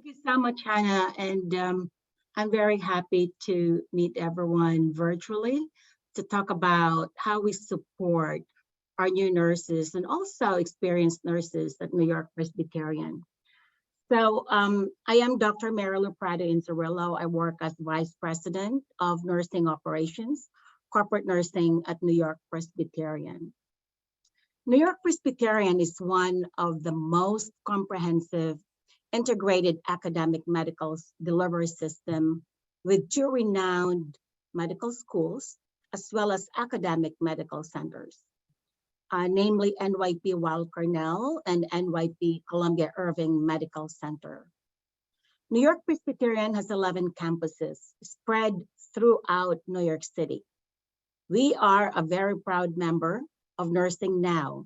Thank you so much, Hannah. And I'm very happy to meet everyone virtually to talk about how we support our new nurses and also experienced nurses at New York Presbyterian. So I am Dr. Marilu Prado Inzerillo. I work as Vice President of Nursing Operations, Corporate Nursing at New York Presbyterian. New York Presbyterian is one of the most comprehensive integrated academic medical delivery system with two renowned medical schools, as well as academic medical centers, namely NYP Weill Cornell and NYP Columbia Irving Medical Center. New York Presbyterian has 11 campuses spread throughout New York City. We are a very proud member of Nursing Now,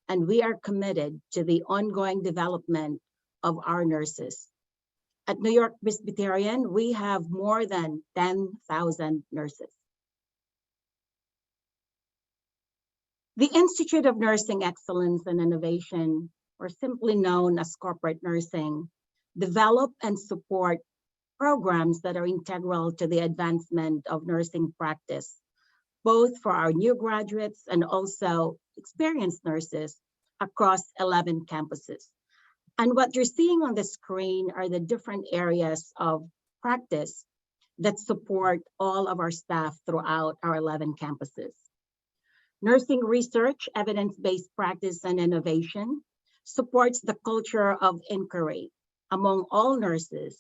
and we are committed to the ongoing development of our nurses. At New York Presbyterian, we have more than 10,000 nurses. The Institute of Nursing Excellence and Innovation, or simply known as corporate nursing, develop and support programs that are integral to the advancement of nursing practice, both for our new graduates and also experienced nurses across 11 campuses. And what you're seeing on the screen are the different areas of practice that support all of our staff throughout our 11 campuses. Nursing research, evidence-based practice, and innovation supports the culture of inquiry among all nurses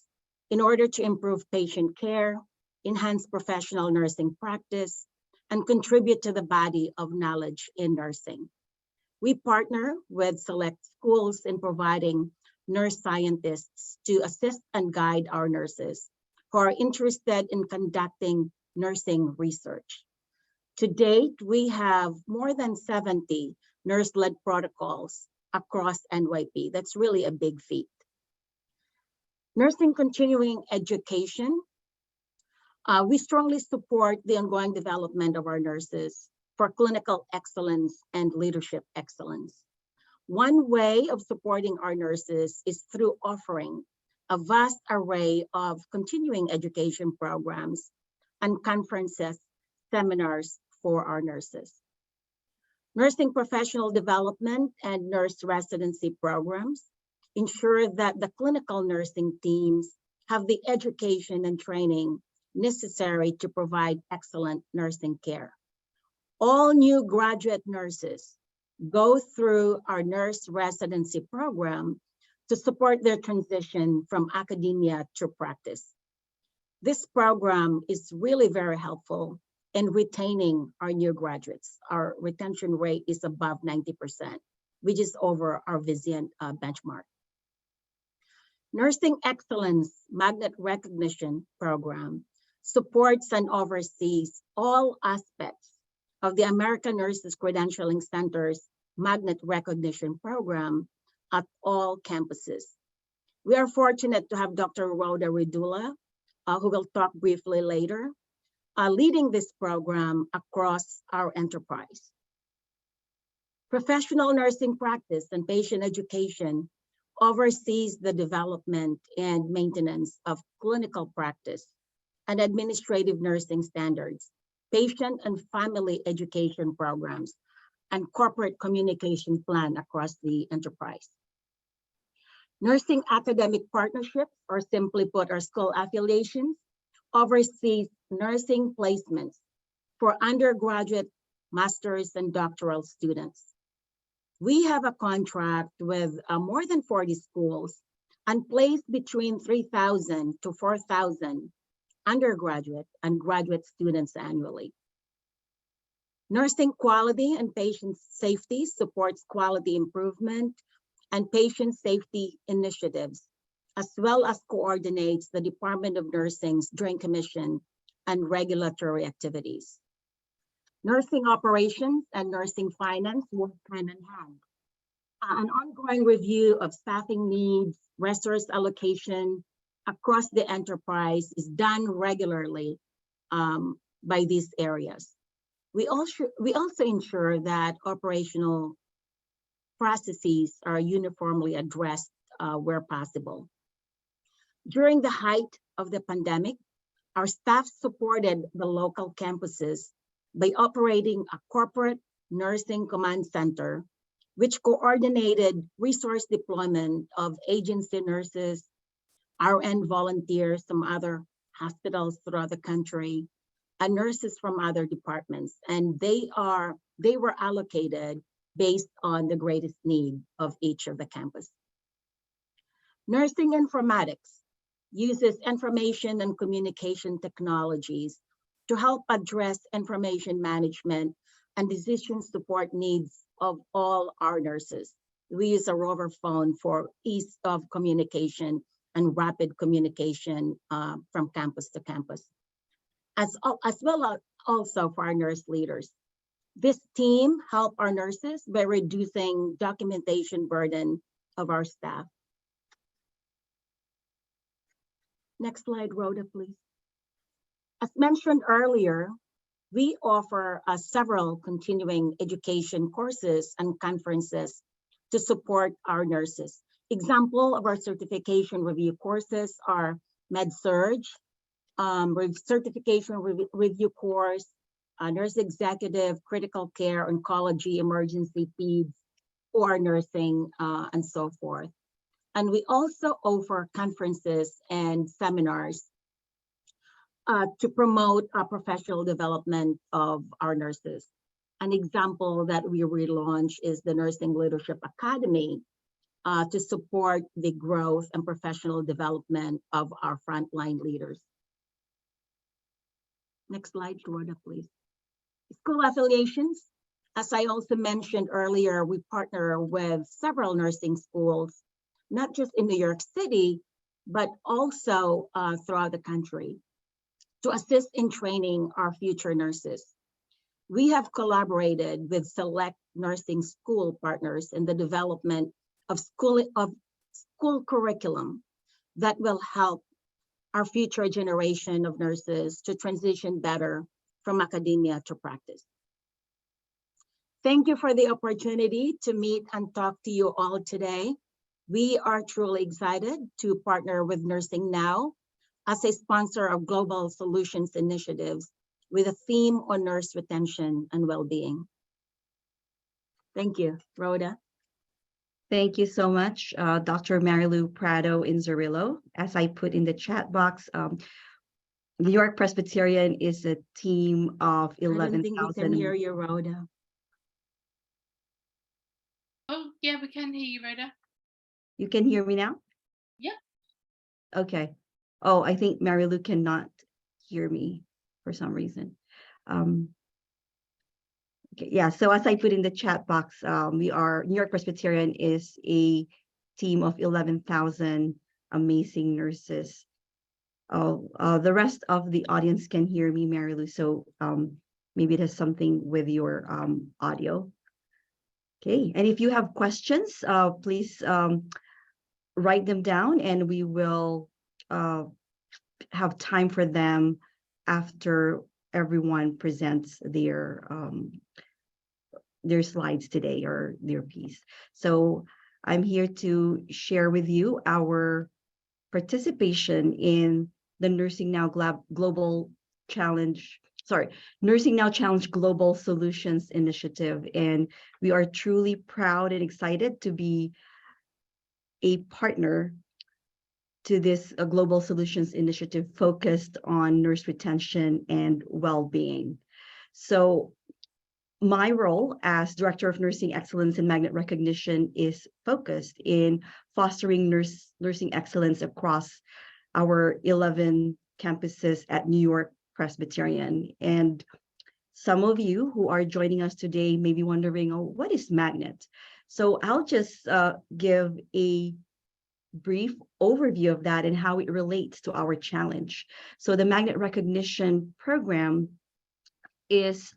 in order to improve patient care, enhance professional nursing practice, and contribute to the body of knowledge in nursing. We partner with select schools in providing nurse scientists to assist and guide our nurses who are interested in conducting nursing research. To date, we have more than 70 nurse-led protocols across NYP. That's really a big feat. Nursing continuing education. We strongly support the ongoing development of our nurses for clinical excellence and leadership excellence. One way of supporting our nurses is through offering a vast array of continuing education programs and conferences, seminars for our nurses. Nursing professional development and nurse residency programs ensure that the clinical nursing teams have the education and training necessary to provide excellent nursing care. All new graduate nurses go through our nurse residency program to support their transition from academia to practice. This program is really very helpful in retaining our new graduates. Our retention rate is above 90%, which is over our Vizient benchmark. Nursing Excellence Magnet Recognition Program supports and oversees all aspects of the American Nurses Credentialing Center's Magnet Recognition Program at all campuses. We are fortunate to have Dr. Rhoda Ridula, who will talk briefly later, leading this program across our enterprise. Professional nursing practice and patient education oversees the development and maintenance of clinical practice and administrative nursing standards, patient and family education programs, and corporate communication plan across the enterprise. Nursing academic partnerships, or simply put, our school affiliations, oversees nursing placements for undergraduate, master's, and doctoral students. We have a contract with more than 40 schools and place between 3,000 to 4,000 undergraduate and graduate students annually. Nursing quality and patient safety supports quality improvement and patient safety initiatives, as well as coordinates the Department of Nursing's Joint Commission and regulatory activities. Nursing operations and nursing finance work hand in hand. An ongoing review of staffing needs, resource allocation across the enterprise is done regularly by these areas. We also ensure that operational processes are uniformly addressed where possible. During the height of the pandemic, our staff supported the local campuses by operating a corporate nursing command center, which coordinated resource deployment of agency nurses, RN volunteers from other hospitals throughout the country, and nurses from other departments. And they were allocated based on the greatest need of each of the campus. Nursing informatics uses information and communication technologies to help address information management and decision support needs of all our nurses. We use a rover phone for ease of communication and rapid communication from campus to campus, as well as also for our nurse leaders. This team helped our nurses by reducing documentation burden of our staff. Next slide, Rhoda, please. As mentioned earlier, we offer several continuing education courses and conferences to support our nurses. Example of our certification review courses are Med-Surg, certification review course, nurse executive, critical care, oncology, emergency peds, or nursing, and so forth. And we also offer conferences and seminars to promote professional development of our nurses. An example that we relaunched is the Nursing Leadership Academy to support the growth and professional development of our frontline leaders. Next slide, Rhoda, please. School affiliations. As I also mentioned earlier, we partner with several nursing schools, not just in New York City, but also throughout the country, to assist in training our future nurses. We have collaborated with select nursing school partners in the development of school curriculum that will help our future generation of nurses to transition better from academia to practice. Thank you for the opportunity to meet and talk to you all today. We are truly excited to partner with Nursing Now as a sponsor of Global Solutions Initiatives with a theme on nurse retention and well-being. Thank you, Rhoda. Thank you so much, Dr. Marilu Prado Inzerillo. As I put in the chat box, New York Presbyterian is a team of 11,000. I don't think we can hear you, Rhoda. Oh, yeah, we can hear you, Rhoda. You can hear me now? Yeah. Okay. Oh, I think Marilu cannot hear me for some reason. Okay, yeah, so as I put in the chat box, New York Presbyterian is a team of 11,000 amazing nurses. The rest of the audience can hear me, Marilu, so maybe it has something with your audio. Okay, and if you have questions, please write them down and we will have time for them after everyone presents their slides today or their piece. So I'm here to share with you our participation in the Nursing Now Global Challenge, Nursing Now Challenge Global Solutions Initiative. And we are truly proud and excited to be a partner to this Global Solutions Initiative focused on nurse retention and well-being. So my role as Director of Nursing Excellence and Magnet Recognition is focused in fostering nursing excellence across our 11 campuses at New York Presbyterian. And some of you who are joining us today may be wondering, oh, what is Magnet? So I'll just give a brief overview of that and how it relates to our challenge. So the Magnet Recognition Program is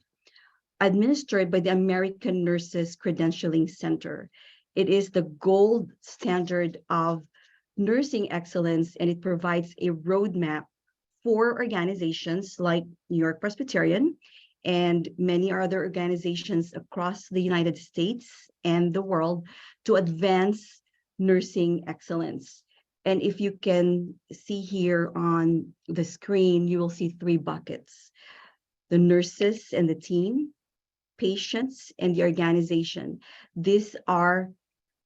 administered by the American Nurses Credentialing Center. It is the gold standard of nursing excellence, and it provides a roadmap for organizations like New York Presbyterian and many other organizations across the United States and the world to advance nursing excellence. And if you can see here on the screen, you will see three buckets: the nurses and the team, patients, and the organization. These are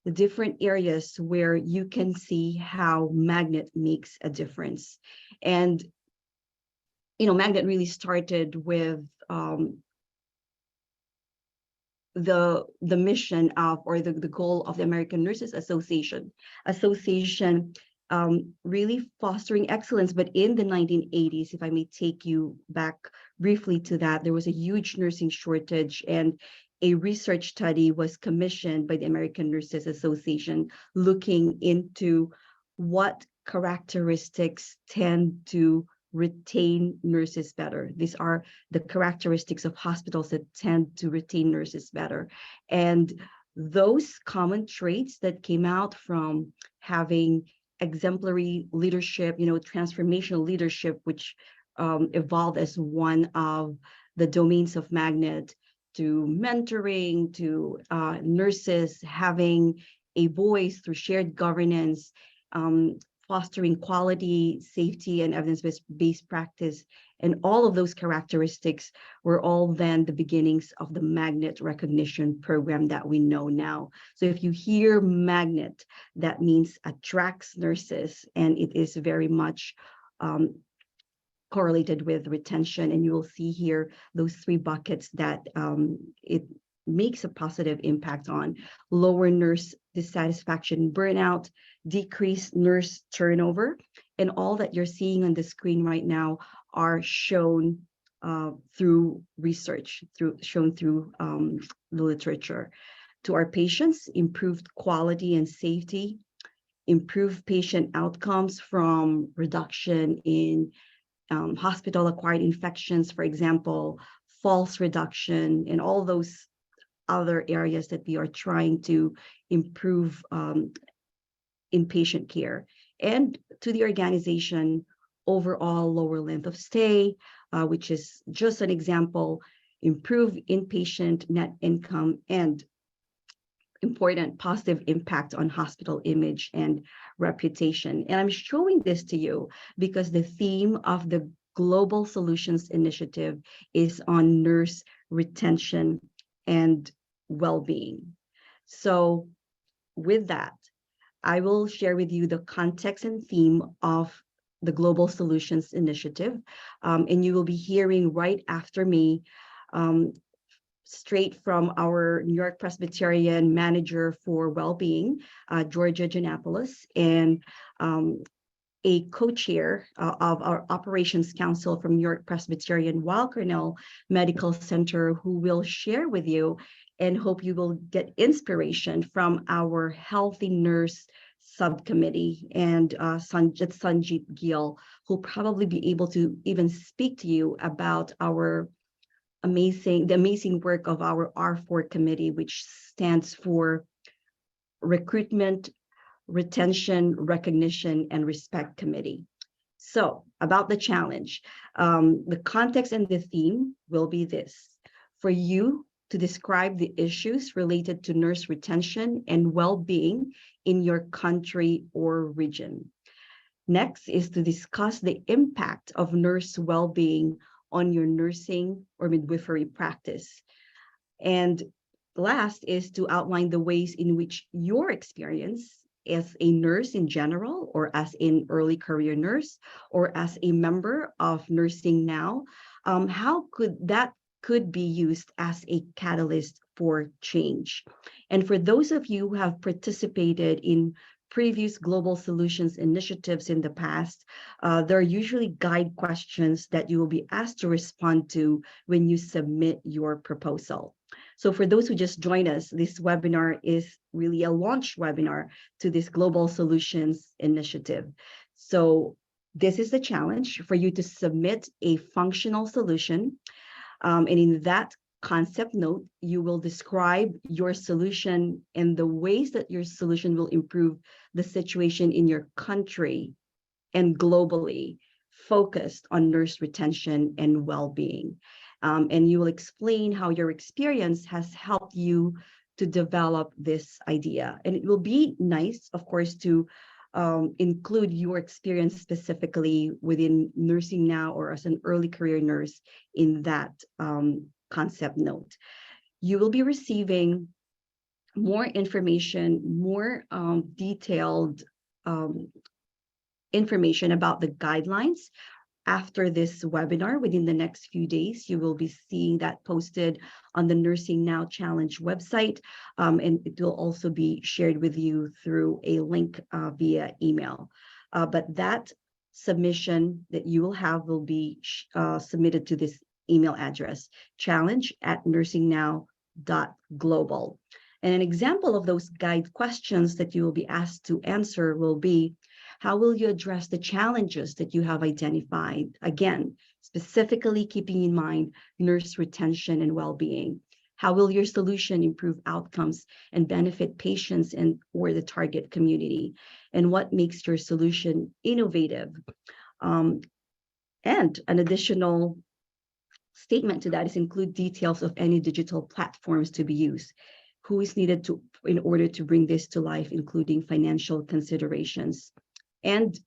the different areas where you can see how Magnet makes a difference. And, Magnet really started with the mission of, or the goal of the American Nurses Association, really fostering excellence. But in the 1980s, if I may take you back briefly to that, there was a huge nursing shortage, and a research study was commissioned by the American Nurses Association looking into what characteristics tend to retain nurses better. These are the characteristics of hospitals that tend to retain nurses better. And those common traits that came out from having exemplary leadership, transformational leadership, which evolved as one of the domains of Magnet, to mentoring, to nurses having a voice through shared governance, fostering quality, safety, and evidence-based practice. And all of those characteristics were all then the beginnings of the Magnet recognition program that we know now. So if you hear Magnet, that means attracts nurses, and it is very much correlated with retention. And you will see here those three buckets that it makes a positive impact on: lower nurse dissatisfaction, burnout, decreased nurse turnover. And all that you're seeing on the screen right now are shown through research, shown through the literature. To our patients, improved quality and safety, improved patient outcomes from reduction in hospital-acquired infections, for example, falls reduction, and all those other areas that we are trying to improve in patient care. And to the organization, overall lower length of stay, which is just an example, improve inpatient net income, and important positive impact on hospital image and reputation. And I'm showing this to you because the theme of the Global Solutions Initiative is on nurse retention and well-being. So with that, I will share with you the context and theme of the Global Solutions Initiative. And you will be hearing right after me, straight from our New York Presbyterian manager for well-being, Georgia Giannopoulos, and a co-chair of our operations council from New York Presbyterian Weill Cornell Medical Center, who will share with you, and hope you will get inspiration from our Healthy Nurse Subcommittee, and Sanjit Gill, who'll probably be able to even speak to you about the amazing work of our R4 committee, which stands for Recruitment, Retention, Recognition, and Respect Committee. So about the challenge, the context and the theme will be this: for you to describe the issues related to nurse retention and well-being in your country or region. Next is to discuss the impact of nurse well-being on your nursing or midwifery practice. And last is to outline the ways in which your experience as a nurse in general, or as an early career nurse, or as a member of Nursing Now, how could be used as a catalyst for change. And for those of you who have participated in previous Global Solutions initiatives in the past, there are usually guide questions that you will be asked to respond to when you submit your proposal. So for those who just joined us, this webinar is really a launch webinar to this Global Solutions initiative. So this is the challenge for you to submit a functional solution. And in that concept note, you will describe your solution and the ways that your solution will improve the situation in your country and globally, focused on nurse retention and well-being. And you will explain how your experience has helped you to develop this idea. And it will be nice, of course, to include your experience specifically within nursing now or as an early career nurse in that concept note. You will be receiving more information, more detailed information about the guidelines after this webinar. Within the next few days, you will be seeing that posted on the Nursing Now Challenge website, and it will also be shared with you through a link via email. But that submission that you will have will be submitted to this email address, challenge@nursingnow.global. And an example of those guide questions that you will be asked to answer will be, how will you address the challenges that you have identified? Again, specifically keeping in mind nurse retention and well-being. How will your solution improve outcomes and benefit patients and or the target community? And what makes your solution innovative? And an additional statement to that is include details of any digital platforms to be used. Who is needed in order to bring this to life, including financial considerations. And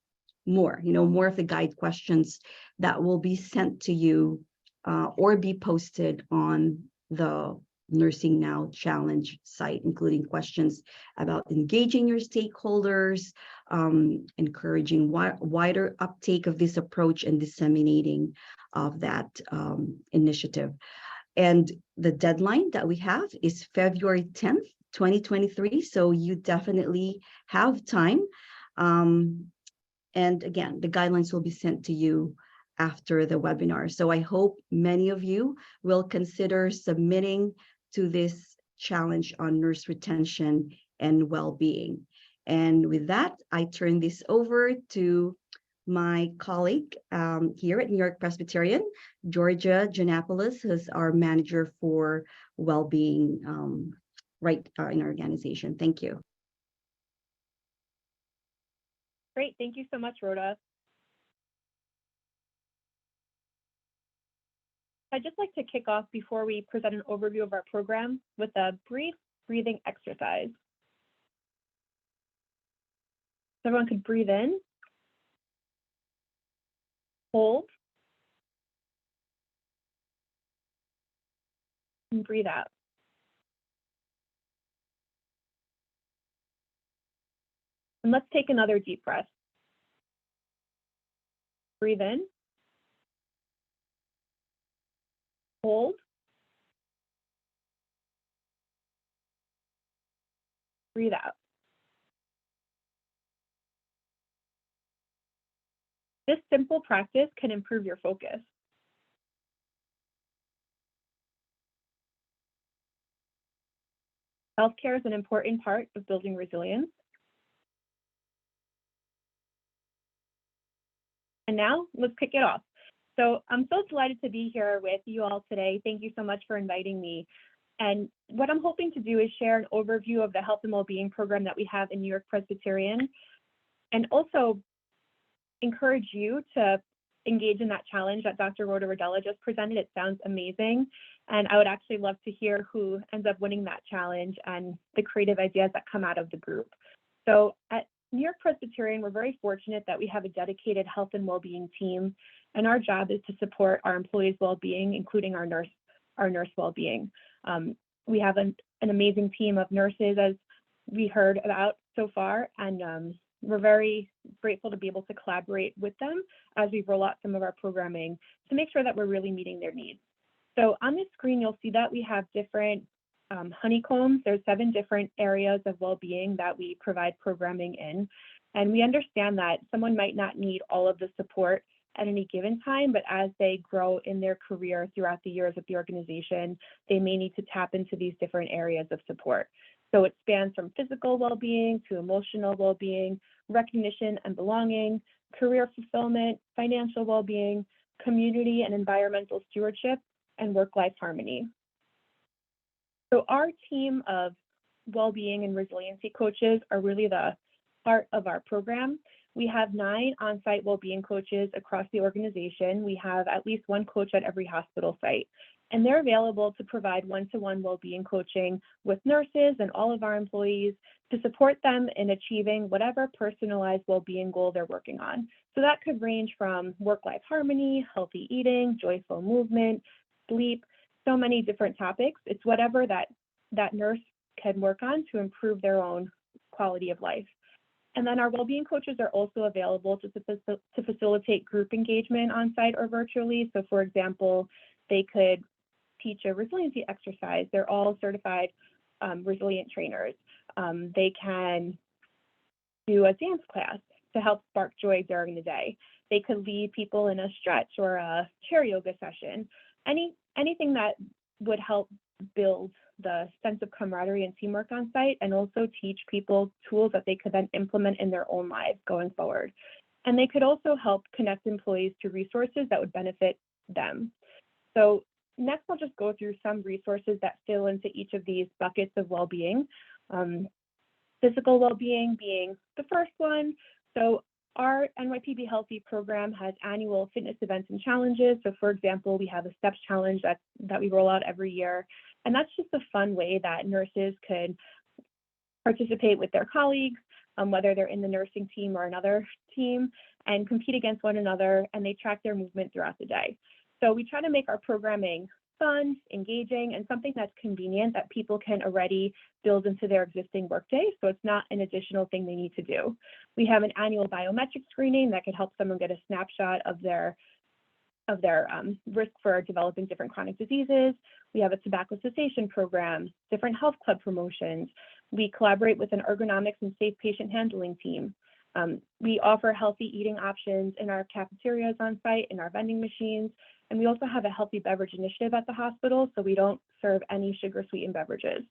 more, more of the guide questions that will be sent to you or be posted on the Nursing Now Challenge site, including questions about engaging your stakeholders, encouraging wider uptake of this approach and disseminating of that initiative. And the deadline that we have is February 10th, 2023. So you definitely have time. And again, the guidelines will be sent to you after the webinar. So I hope many of you will consider submitting to this challenge on nurse retention and well-being. And with that, I turn this over to my colleague here at New York Presbyterian, Georgia Janopoulos, who's our manager for well-being in our organization. Thank you. Great, thank you so much, Rhoda. I'd just like to kick off before we present an overview of our program with a brief breathing exercise. So everyone could breathe in, hold, and breathe out. And let's take another deep breath. Breathe in, hold, breathe out. This simple practice can improve your focus. Healthcare is an important part of building resilience. And now let's kick it off. So I'm so delighted to be here with you all today. Thank you so much for inviting me. And what I'm hoping to do is share an overview of the health and well-being program that we have in New York Presbyterian, and also encourage you to engage in that challenge that Dr. Rhoda Rodella just presented. It sounds amazing. And I would actually love to hear who ends up winning that challenge and the creative ideas that come out of the group. So at New York Presbyterian, we're very fortunate that we have a dedicated health and well-being team, and our job is to support our employees' well-being, including our nurse well-being. We have an amazing team of nurses, as we heard about so far, and we're very grateful to be able to collaborate with them as we roll out some of our programming to make sure that we're really meeting their needs. So on this screen, you'll see that we have different honeycombs. There's 7 different areas of well-being that we provide programming in. And we understand that someone might not need all of the support at any given time, but as they grow in their career throughout the years of the organization, they may need to tap into these different areas of support. So it spans from physical well-being to emotional well-being, recognition and belonging, career fulfillment, financial well-being, community and environmental stewardship, and work-life harmony. So our team of well-being and resiliency coaches are really the heart of our program. We have 9 on-site well-being coaches across the organization. We have at least 1 coach at every hospital site. And they're available to provide one-to-one well-being coaching with nurses and all of our employees to support them in achieving whatever personalized well-being goal they're working on. So that could range from work-life harmony, healthy eating, joyful movement, sleep, so many different topics. It's whatever that nurse can work on to improve their own quality of life. And then our well-being coaches are also available to facilitate group engagement on site or virtually. So for example, they could teach a resiliency exercise. They're all certified resilient trainers. They can do a dance class to help spark joy during the day. They could lead people in a stretch or a chair yoga session. Anything that would help build the sense of camaraderie and teamwork on site, and also teach people tools that they could then implement in their own lives going forward. And they could also help connect employees to resources that would benefit them. So next, I'll just go through some resources that fill into each of these buckets of well-being. Physical well-being being the first one. So our NYP Be Healthy program has annual fitness events and challenges. So for example, we have a steps challenge that we roll out every year. And that's just a fun way that nurses could participate with their colleagues, whether they're in the nursing team or another team, and compete against one another, and they track their movement throughout the day. So we try to make our programming fun, engaging, and something that's convenient that people can already build into their existing workday. So it's not an additional thing they need to do. We have an annual biometric screening that could help someone get a snapshot of their risk for developing different chronic diseases. We have a tobacco cessation program, different health club promotions. We collaborate with an ergonomics and safe patient handling team. We offer healthy eating options in our cafeterias on site, in our vending machines, and we also have a healthy beverage initiative at the hospital, so we don't serve any sugar sweetened beverages.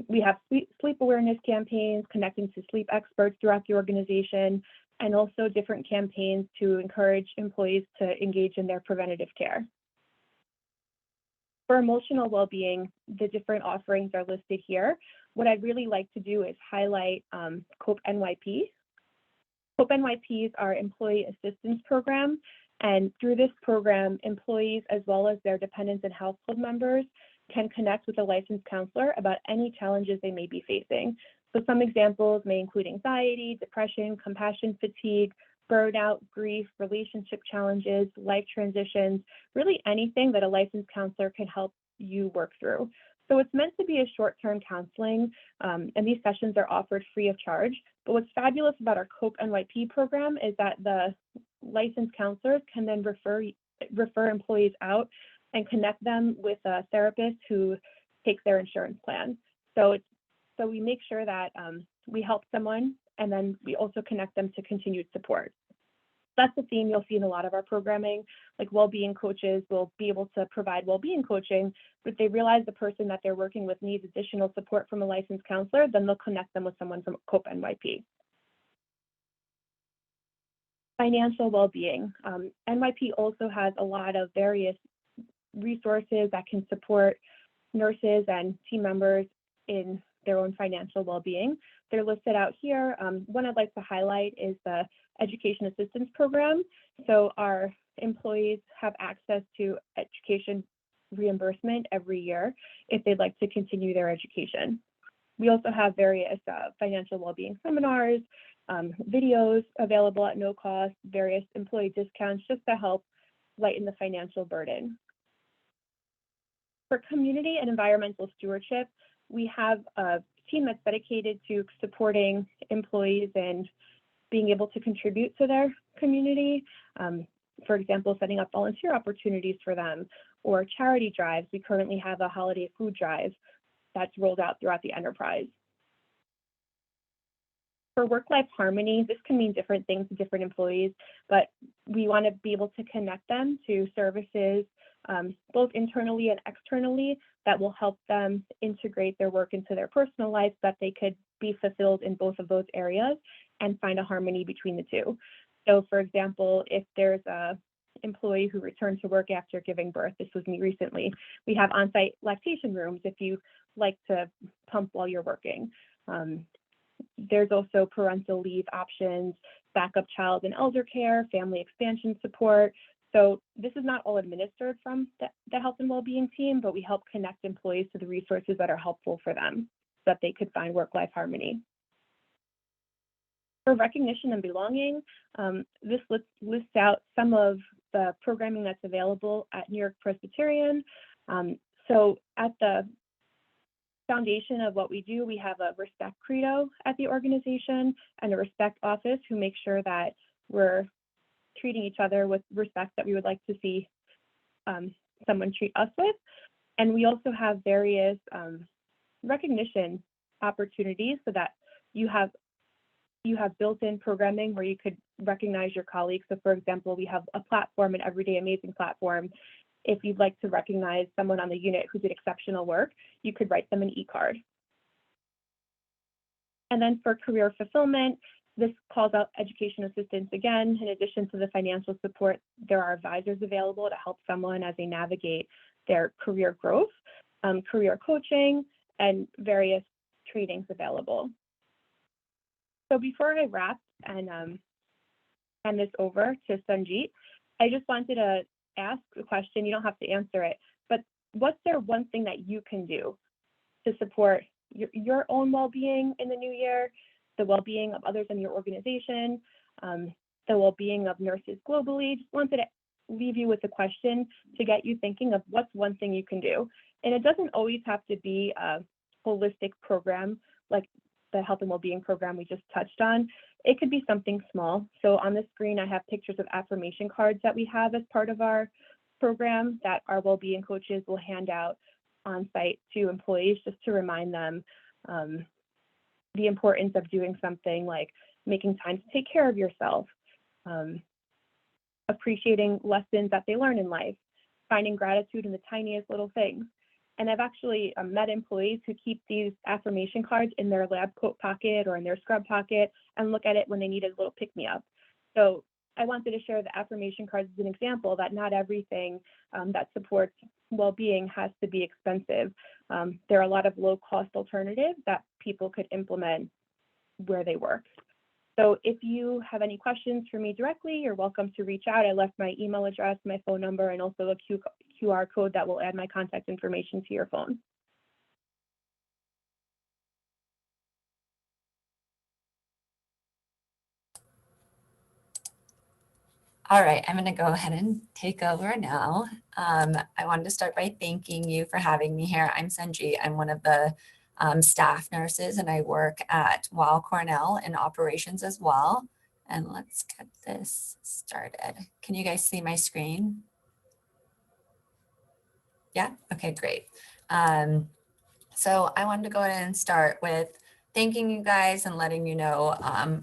We have sleep awareness campaigns, connecting to sleep experts throughout the organization, and also different campaigns to encourage employees to engage in their preventative care. For emotional well-being, the different offerings are listed here. What I'd really like to do is highlight COPE NYP. COPE NYP is our employee assistance program. And through this program, employees as well as their dependents and household members can connect with a licensed counselor about any challenges they may be facing. So some examples may include anxiety, depression, compassion fatigue, burnout, grief, relationship challenges, life transitions, really anything that a licensed counselor can help you work through. So it's meant to be a short-term counseling, and these sessions are offered free of charge. But what's fabulous about our COPE NYP program is that the licensed counselors can then refer employees out and connect them with a therapist who takes their insurance plan. So we make sure that we help someone, and then we also connect them to continued support. That's the theme you'll see in a lot of our programming. Like well-being coaches will be able to provide well-being coaching, but if they realize the person that they're working with needs additional support from a licensed counselor, then they'll connect them with someone from COPE NYP. Financial well-being. NYP also has a lot of various resources that can support nurses and team members in their own financial well-being. They're listed out here. One I'd like to highlight is the Education Assistance Program. So our employees have access to education reimbursement every year if they'd like to continue their education. We also have various financial well-being seminars, videos available at no cost, various employee discounts just to help lighten the financial burden. For community and environmental stewardship, we have a team that's dedicated to supporting employees and being able to contribute to their community. For example, setting up volunteer opportunities for them or charity drives. We currently have a holiday food drive that's rolled out throughout the enterprise. For work-life harmony, this can mean different things to different employees, but we want to be able to connect them to services both internally and externally that will help them integrate their work into their personal life, so that they could be fulfilled in both of those areas and find a harmony between the two. So for example, if there's a employee who returned to work after giving birth, this was me recently, we have on-site lactation rooms if you like to pump while you're working. There's also parental leave options, backup child and elder care, family expansion support. So this is not all administered from the health and well-being team, but we help connect employees to the resources that are helpful for them so that they could find work-life harmony. For recognition and belonging, this lists out some of the programming that's available at New York Presbyterian. So at the foundation of what we do, we have a respect credo at the organization and a respect office who make sure that we're treating each other with respect that we would like to see someone treat us with. And we also have various recognition opportunities so that you have built-in programming where you could recognize your colleagues. So for example, we have a platform, an Everyday Amazing platform. If you'd like to recognize someone on the unit who did exceptional work, you could write them an e-card. And then for career fulfillment, this calls out education assistance again. In addition to the financial support, there are advisors available to help someone as they navigate their career growth, career coaching, and various trainings available. So before I wrap and hand this over to Sanjeet, I just wanted to ask a question. You don't have to answer it, but what's there one thing that you can do to support your own well-being in the new year, the well-being of others in your organization, the well-being of nurses globally? Just wanted to leave you with a question to get you thinking of what's one thing you can do. And it doesn't always have to be a holistic program like the health and well-being program we just touched on. It could be something small. So on the screen, I have pictures of affirmation cards that we have as part of our program that our well-being coaches will hand out on site to employees just to remind them the importance of doing something like making time to take care of yourself, appreciating lessons that they learn in life, finding gratitude in the tiniest little things. And I've actually met employees who keep these affirmation cards in their lab coat pocket or in their scrub pocket and look at it when they need a little pick-me-up. So I wanted to share the affirmation cards as an example that not everything that supports well-being has to be expensive. There are a lot of low-cost alternatives that people could implement where they work. So if you have any questions for me directly, you're welcome to reach out. I left my email address, my phone number, and also a QR code that will add my contact information to your phone. All right, I'm going to go ahead and take over now. I wanted to start by thanking you for having me here. I'm Sanjeet. I'm one of the staff nurses, and I work at Weill Cornell in operations as well. And let's get this started. Can you guys see my screen? Yeah, okay, great. So I wanted to go ahead and start with thanking you guys and letting you know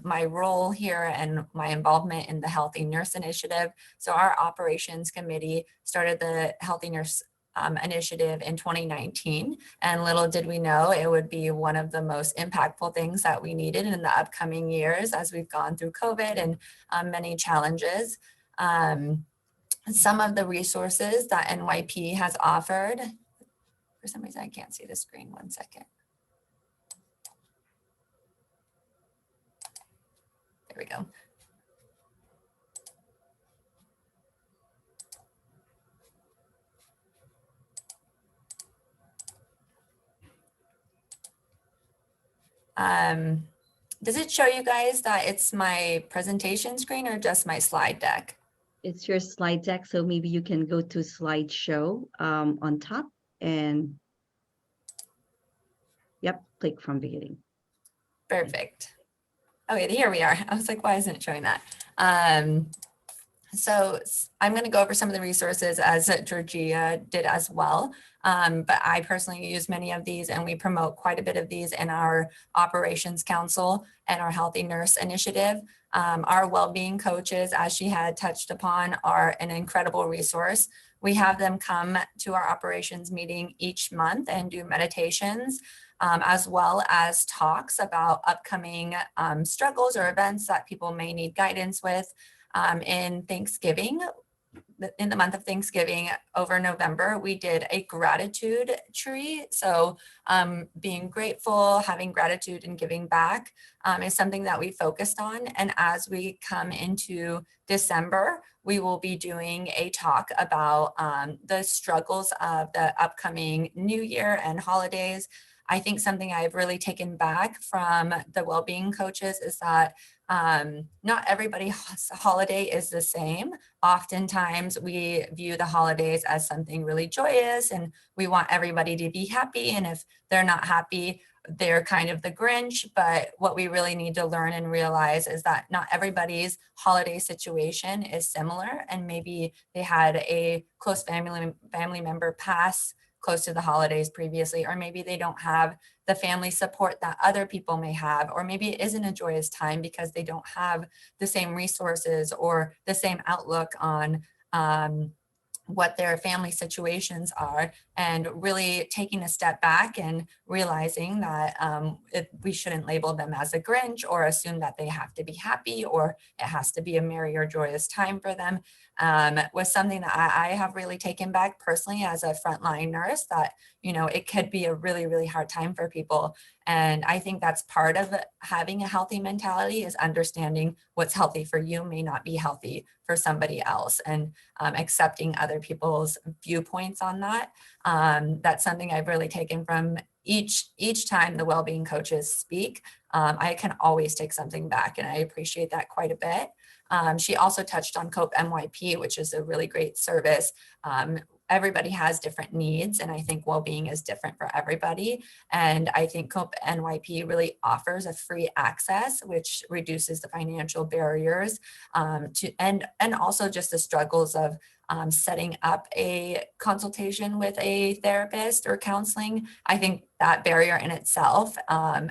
my role here and my involvement in the Healthy Nurse Initiative. So our operations committee started the Healthy Nurse Initiative in 2019. And little did we know it would be one of the most impactful things that we needed in the upcoming years as we've gone through COVID and many challenges. Some of the resources that NYP has offered, for some reason I can't see the screen, one second. There we go. Does it show you guys that it's my presentation screen or just my slide deck? It's your slide deck, so maybe you can go to slideshow on top and yep, click from beginning. Perfect. Okay, here we are. I was like, why isn't it showing that? So I'm going to go over some of the resources as Georgia did as well. But I personally use many of these, and we promote quite a bit of these in our Operations Council and our Healthy Nurse Initiative. Our well-being coaches, as she had touched upon, are an incredible resource. We have them come to our operations meeting each month and do meditations, as well as talks about upcoming struggles or events that people may need guidance with. In Thanksgiving, in the month of Thanksgiving over November, we did a gratitude tree. So being grateful, having gratitude and giving back is something that we focused on. And as we come into December, we will be doing a talk about the struggles of the upcoming New Year and holidays. I think something I've really taken back from the wellbeing coaches is that not everybody's holiday is the same. Oftentimes we view the holidays as something really joyous and we want everybody to be happy. And if they're not happy, they're kind of the Grinch. But what we really need to learn and realize is that not everybody's holiday situation is similar. And maybe they had a close family member pass close to the holidays previously, or maybe they don't have the family support that other people may have, or maybe it isn't a joyous time because they don't have the same resources or the same outlook on what their family situations are, and really taking a step back and realizing that we shouldn't label them as a Grinch or assume that they have to be happy or it has to be a merry or joyous time for them, was something that I have really taken back personally as a frontline nurse, that, you know, it could be a really, really hard time for people. And I think that's part of having a healthy mentality, is understanding what's healthy for you may not be healthy for somebody else, and accepting other people's viewpoints on that. That's something I've really taken from each time the wellbeing coaches speak. I can always take something back, and I appreciate that quite a bit. She also touched on COPE NYP, which is a really great service. Everybody has different needs, and I think well-being is different for everybody. And I think COPE NYP really offers a free access, which reduces the financial barriers and also just the struggles of setting up a consultation with a therapist or counseling. I think that barrier in itself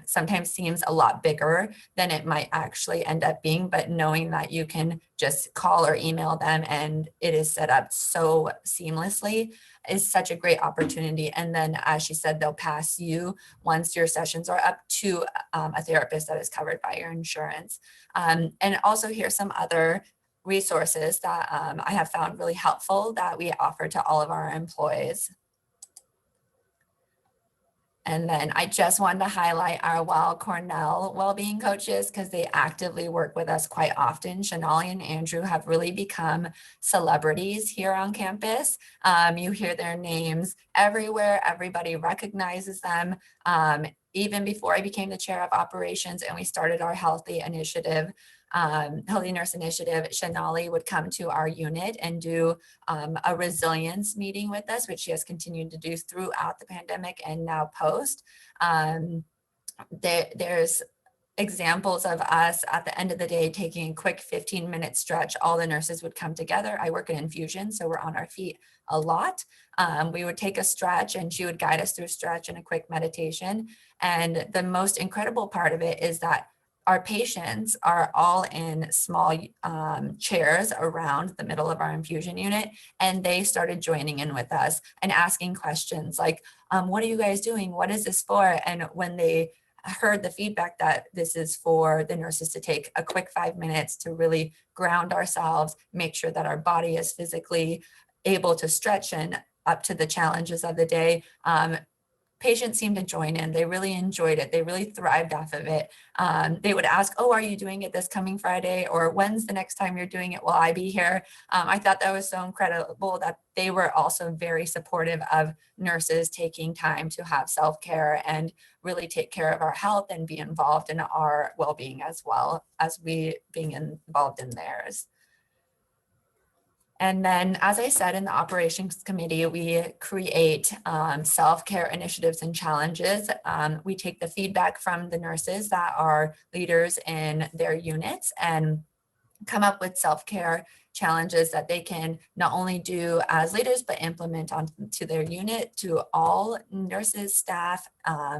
sometimes seems a lot bigger than it might actually end up being, but knowing that you can just call or email them and it is set up so seamlessly is such a great opportunity. And then, as she said, they'll pass you, once your sessions are up, to a therapist that is covered by your insurance. And also here's some other resources that I have found really helpful that we offer to all of our employees. And then I just wanted to highlight our Weill Cornell wellbeing coaches, because they actively work with us quite often. Shanali and Andrew have really become celebrities here on campus. You hear their names everywhere. Everybody recognizes them. Even before I became the chair of operations and we started our Healthy Nurse Initiative, Shanali would come to our unit and do a resilience meeting with us, which she has continued to do throughout the pandemic and now post. There's examples of us at the end of the day taking a quick 15-minute stretch. All the nurses would come together. I work in infusion, so we're on our feet a lot. We would take a stretch and she would guide us through stretch and a quick meditation. And the most incredible part of it is that our patients are all in small chairs around the middle of our infusion unit, and they started joining in with us and asking questions like, what are you guys doing? What is this for? And when they heard the feedback that this is for the nurses to take a quick 5 minutes to really ground ourselves, make sure that our body is physically able to stretch and up to the challenges of the day, patients seemed to join in. They really enjoyed it. They really thrived off of it. They would ask, oh, are you doing it this coming Friday? Or when's the next time you're doing it? Will I be here? I thought that was so incredible that they were also very supportive of nurses taking time to have self-care and really take care of our health and be involved in our well-being as well as we being involved in theirs. And then, as I said, in the operations committee, we create self-care initiatives and challenges. We take the feedback from the nurses that are leaders in their units and come up with self-care challenges that they can not only do as leaders, but implement onto their unit, to all nurses, staff,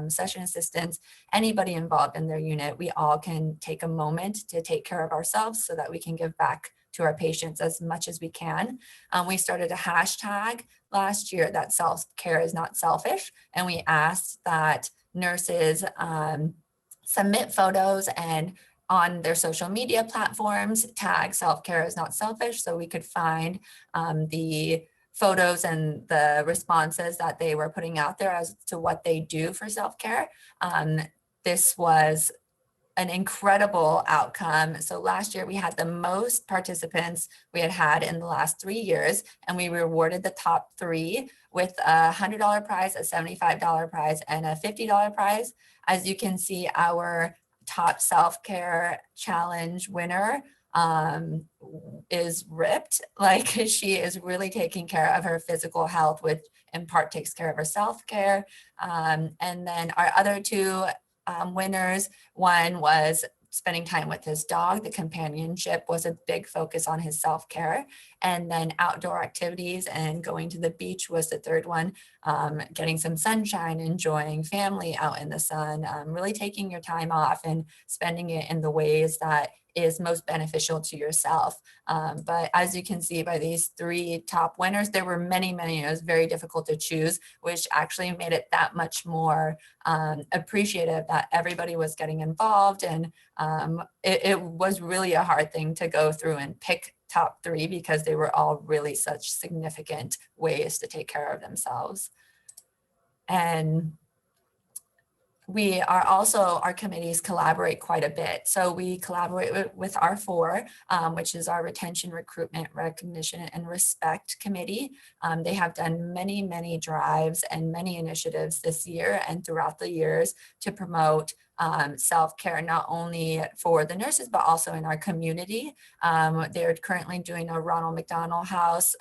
session assistants, anybody involved in their unit. We all can take a moment to take care of ourselves so that we can give back to our patients as much as we can. We started a hashtag last year that self-care is not selfish. And we asked that nurses submit photos and on their social media platforms, tag self-care is not selfish, so we could find the photos and the responses that they were putting out there as to what they do for self-care. This was an incredible outcome. So last year we had the most participants we had in the last 3 years, and we rewarded the top 3 with a $100 prize, a $75 prize, and a $50 prize. As you can see, our top self-care challenge winner is ripped. Like, she is really taking care of her physical health, which in part takes care of her self-care. And then our other 2 winners, one was spending time with his dog. The companionship was a big focus on his self-care. And then outdoor activities and going to the beach was the 3rd one, getting some sunshine, enjoying family out in the sun, really taking your time off and spending it in the ways that is most beneficial to yourself. But as you can see by these 3 top winners, there were many, many. It was very difficult to choose, which actually made it that much more appreciative that everybody was getting involved. And it was really a hard thing to go through and pick top 3 because they were all really such significant ways to take care of themselves. And we are also, our committees collaborate quite a bit. So we collaborate with our 4, which is our Retention, Recruitment, Recognition, and Respect Committee. They have done many, many drives and many initiatives this year and throughout the years to promote self-care, not only for the nurses, but also in our community. They're currently doing a Ronald McDonald House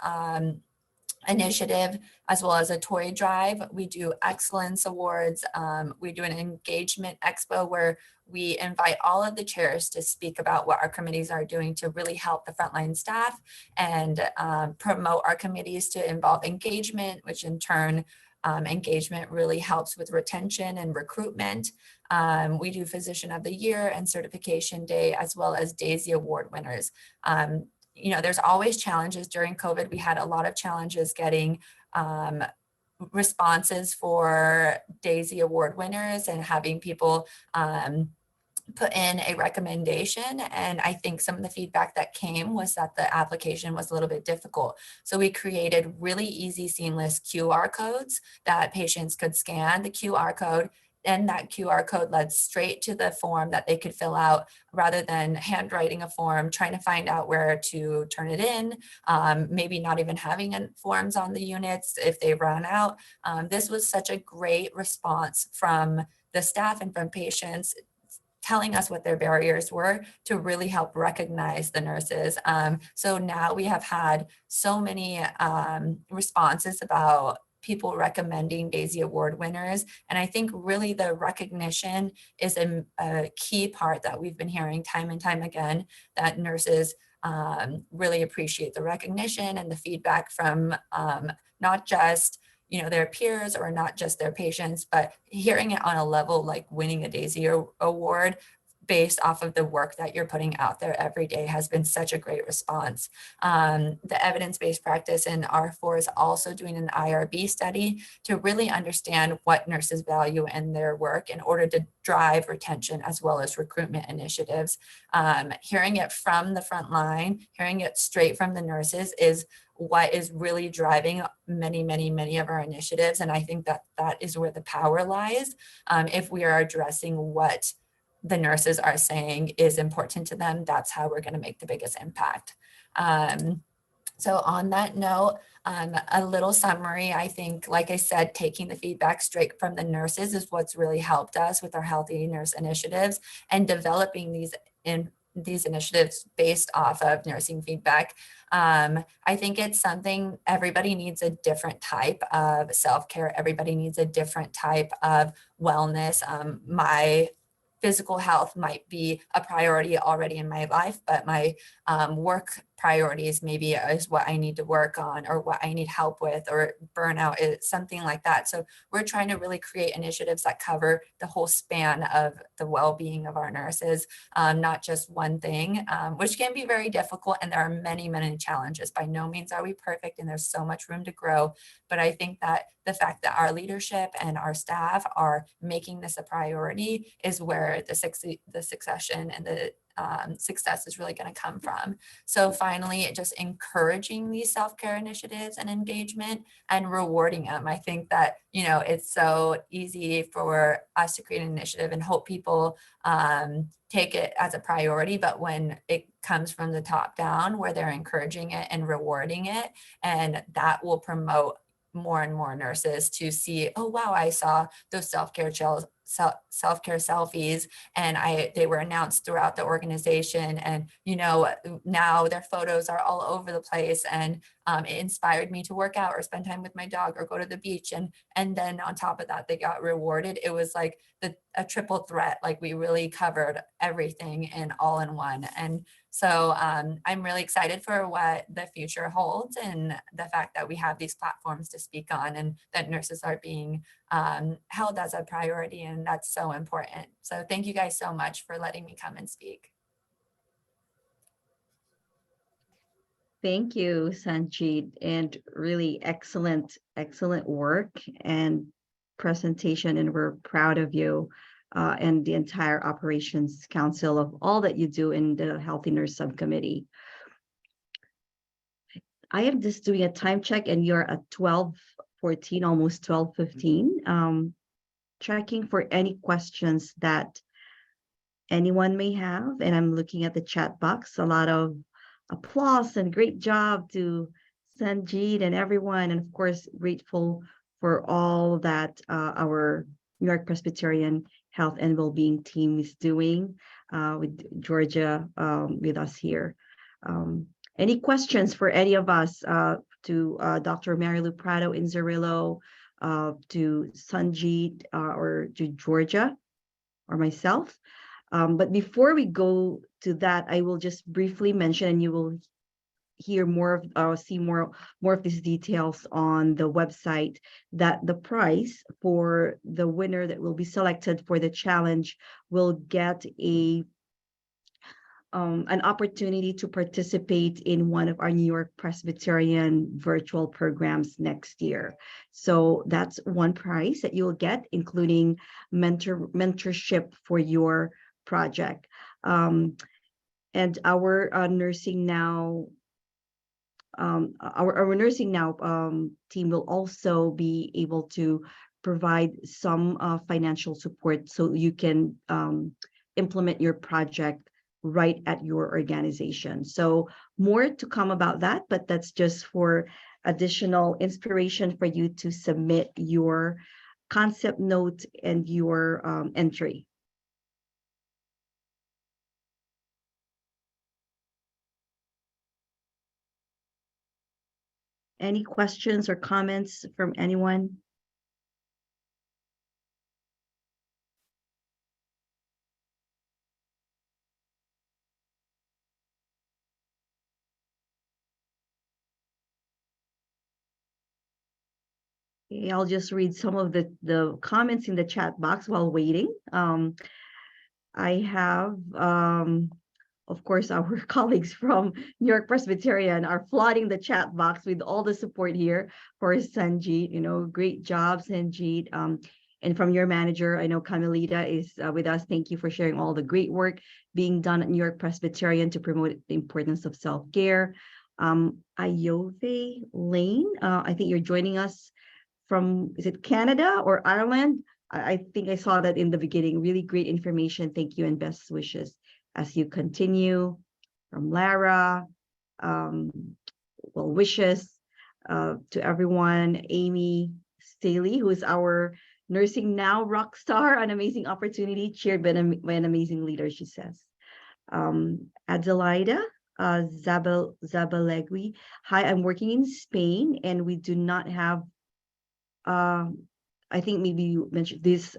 initiative, as well as a toy drive. We do excellence awards. We do an engagement expo where we invite all of the chairs to speak about what our committees are doing to really help the frontline staff and promote our committees to involve engagement, which in turn, engagement really helps with retention and recruitment. We do Physician of the Year and Certification Day, as well as Daisy Award winners. You know, there's always challenges. During COVID, we had a lot of challenges getting responses for Daisy Award winners and having people put in a recommendation. And I think some of the feedback that came was that the application was a little bit difficult. So we created really easy, seamless QR codes that patients could scan the QR code, and that QR code led straight to the form that they could fill out rather than handwriting a form, trying to find out where to turn it in, maybe not even having forms on the units if they run out. This was such a great response from the staff and from patients, telling us what their barriers were to really help recognize the nurses. So now we have had so many responses about people recommending Daisy Award winners. And I think really the recognition is a key part that we've been hearing time and time again, that nurses really appreciate the recognition and the feedback from not just their peers or not just their patients, but hearing it on a level like winning a Daisy Award based off of the work that you're putting out there every day has been such a great response. The evidence-based practice in R4 is also doing an IRB study to really understand what nurses value in their work in order to drive retention as well as recruitment initiatives. Hearing it from the front line, hearing it straight from the nurses is what is really driving many of our initiatives. And I think that is where the power lies. If we are addressing what the nurses are saying is important to them, that's how we're going to make the biggest impact. So on that note, a little summary, I think, like I said, taking the feedback straight from the nurses is what's really helped us with our Healthy Nurse initiatives and developing these initiatives based off of nursing feedback. I think it's something everybody needs a different type of self-care. Everybody needs a different type of wellness. My physical health might be a priority already in my life, but my work priorities maybe is what I need to work on, or what I need help with, or burnout is something like that. So we're trying to really create initiatives that cover the whole span of the well-being of our nurses, not just one thing, which can be very difficult. And there are many, many challenges. By no means are we perfect, and there's so much room to grow. But I think that the fact that our leadership and our staff are making this a priority is where the succession and the success is really going to come from. So finally, just encouraging these self-care initiatives and engagement and rewarding them. I think that, it's so easy for us to create an initiative and hope people take it as a priority, but when it comes from the top down, where they're encouraging it and rewarding it, and that will promote more and more nurses to see, oh wow, I saw those self-care selfies, and they were announced throughout the organization, and now their photos are all over the place, and it inspired me to work out or spend time with my dog or go to the beach, and then on top of that they got rewarded. It was like a triple threat, like we really covered everything and all in one. And so I'm really excited for what the future holds, and the fact that we have these platforms to speak on, and that nurses are being held as a priority, and that's so important. So thank you guys so much for letting me come and speak. Thank you, Sanjeet, and really excellent work and presentation, and we're proud of you and the entire Operations Council of all that you do in the Healthy Nurse Subcommittee. I am just doing a time check, and you're at 12:14, almost 12:15. Checking for any questions that anyone may have, and I'm looking at the chat box. A lot of applause and great job to Sanjeet and everyone, and of course grateful for all that our New York Presbyterian Health and Wellbeing team is doing with Georgia with us here. Any questions for any of us, to Dr. Marilu Prado Inzerillo, to Sanjeet, or to Georgia or myself? But before we go to that, I will just briefly mention, and you will hear more of, see more of these details on the website, that the prize for the winner that will be selected for the challenge will get an opportunity to participate in one of our New York Presbyterian virtual programs next year. So that's one prize that you'll get, including mentorship for your project. And our Nursing Now our Nursing Now team will also be able to provide some financial support, so you can implement your project right at your organization. So more to come about that, but that's just for additional inspiration for you to submit your concept note and your entry. Any questions or comments from anyone? Okay, I'll just read some of the comments in the chat box while waiting. I have, of course, our colleagues from New York Presbyterian are flooding the chat box with all the support here for Sanjeet. Great job, Sanjeet. And from your manager, I know Camilita is with us. Thank you for sharing all the great work being done at New York Presbyterian to promote the importance of self-care. Ayove Lane, I think you're joining us from, is it Canada or Ireland? I think I saw that in the beginning. Really great information. Thank you, and best wishes as you continue. From Lara, well wishes to everyone. Amy Staley, who is our Nursing Now rock star, an amazing opportunity cheered by an amazing leader, she says. Adelaida Zabalegui, hi, I'm working in Spain, and we do not have, I think maybe you mentioned this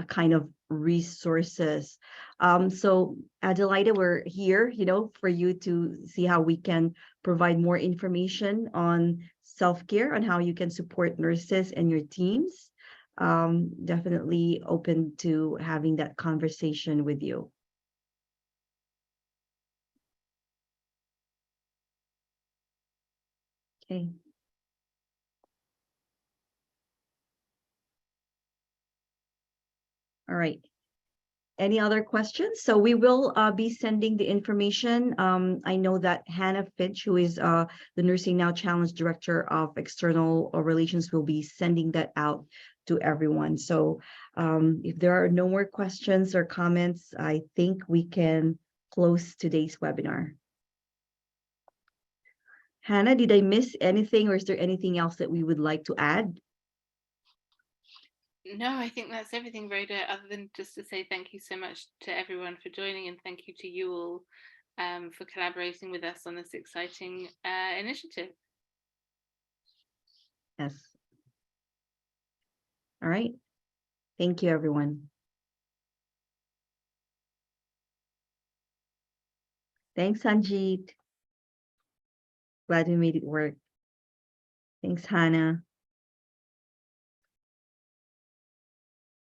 kind of resources. So Adelaida, we're here, for you to see how we can provide more information on self-care, on how you can support nurses and your teams. Definitely open to having that conversation with you. Okay. All right. Any other questions? So we will be sending the information. I know that Hannah Finch, who is the Nursing Now Challenge Director of External Relations, will be sending that out to everyone. So if there are no more questions or comments, I think we can close today's webinar. Hannah, did I miss anything, or is there anything else that we would like to add? No, I think that's everything, Rhoda, other than just to say thank you so much to everyone for joining, and thank you to you all for collaborating with us on this exciting initiative. Yes. All right. Thank you, everyone. Thanks, Sanjeet. Glad we made it work. Thanks, Hannah.